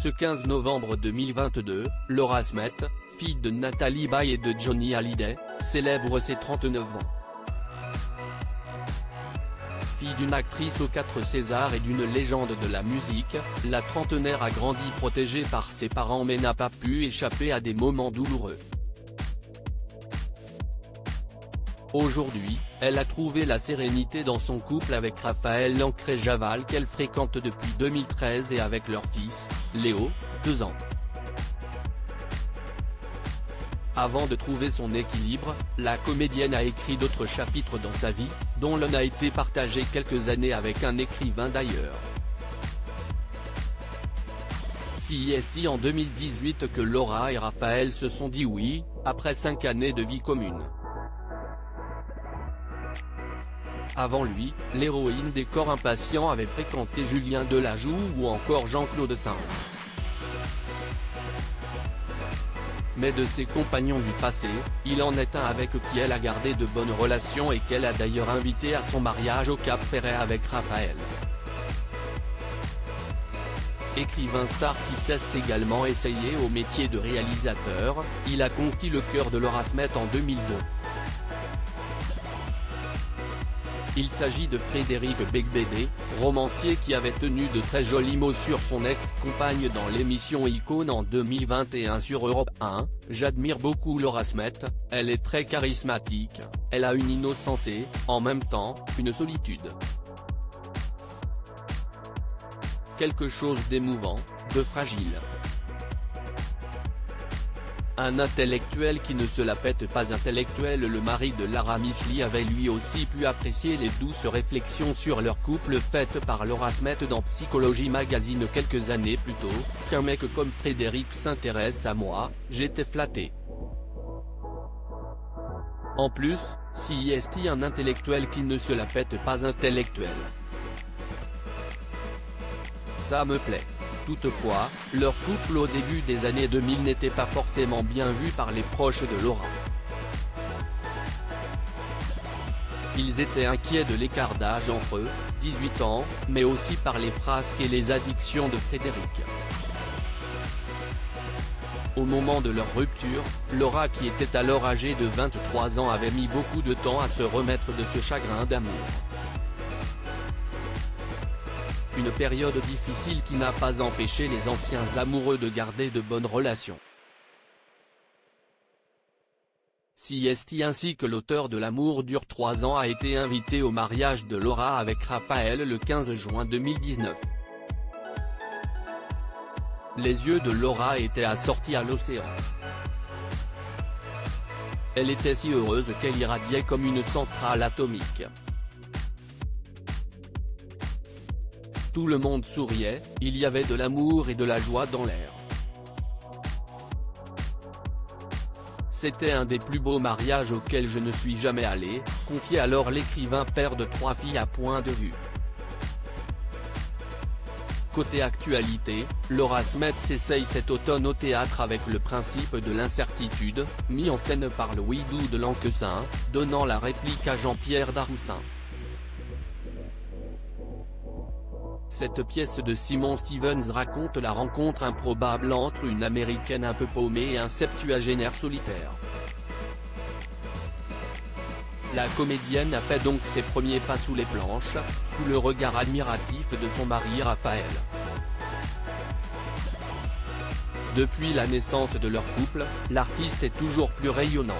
Ce 15 novembre 2022, Laura Smet, fille de Nathalie Baye et de Johnny Hallyday, célèbre ses 39 ans. Fille d'une actrice aux 4 Césars et d'une légende de la musique, la trentenaire a grandi protégée par ses parents mais n'a pas pu échapper à des moments douloureux. Aujourd'hui, elle a trouvé la sérénité dans son couple avec Raphaël Lancret-Javal qu'elle fréquente depuis 2013 et avec leur fils, Léo, 2 ans. Avant de trouver son équilibre, la comédienne a écrit d'autres chapitres dans sa vie, dont l'un a été partagé quelques années avec un écrivain d'ailleurs. C'est en 2018 que Laura et Raphaël se sont dit oui, après 5 années de vie commune. Avant lui, l'héroïne des Corps Impatients avait fréquenté Julien Delajoux ou encore Jean-Claude Saint. Mais de ses compagnons du passé, il en est un avec qui elle a gardé de bonnes relations et qu'elle a d'ailleurs invité à son mariage au Cap Ferret avec Raphaël. Écrivain star qui s'est également essayé au métier de réalisateur, il a conquis le cœur de Laura Smet en 2002. Il s'agit de Frédéric Beigbeder, romancier qui avait tenu de très jolis mots sur son ex-compagne dans l'émission Icône en 2021 sur Europe 1. J'admire beaucoup Laura Smet, elle est très charismatique, elle a une innocence et, en même temps, une solitude. Quelque chose d'émouvant, de fragile. Un intellectuel qui ne se la pète pas intellectuel. Le mari de Lara Misli avait lui aussi pu apprécier les douces réflexions sur leur couple faites par Laura Smet dans Psychologie Magazine quelques années plus tôt. Qu'un mec comme Frédéric s'intéresse à moi, j'étais flatté. En plus, c'est un intellectuel qui ne se la pète pas intellectuel. Ça me plaît. Toutefois, leur couple au début des années 2000 n'était pas forcément bien vu par les proches de Laura. Ils étaient inquiets de l'écart d'âge entre eux, 18 ans, mais aussi par les frasques et les addictions de Frédéric. Au moment de leur rupture, Laura qui était alors âgée de 23 ans avait mis beaucoup de temps à se remettre de ce chagrin d'amour. Une période difficile qui n'a pas empêché les anciens amoureux de garder de bonnes relations. C'est ainsi que l'auteur de L'amour dure 3 ans a été invité au mariage de Laura avec Raphaël le 15 juin 2019. Les yeux de Laura étaient assortis à l'océan. Elle était si heureuse qu'elle irradiait comme une centrale atomique. Tout le monde souriait, il y avait de l'amour et de la joie dans l'air. C'était un des plus beaux mariages auxquels je ne suis jamais allé, confiait alors l'écrivain père de 3 filles à Point de Vue. Côté actualité, Laura Smet s'essaye cet automne au théâtre avec Le Principe de l'incertitude, mis en scène par Louis Doux de Lanquesin, donnant la réplique à Jean-Pierre Daroussin. Cette pièce de Simon Stevens raconte la rencontre improbable entre une américaine un peu paumée et un septuagénaire solitaire. La comédienne a fait donc ses premiers pas sous les planches, sous le regard admiratif de son mari Raphaël. Depuis la naissance de leur couple, l'artiste est toujours plus rayonnante.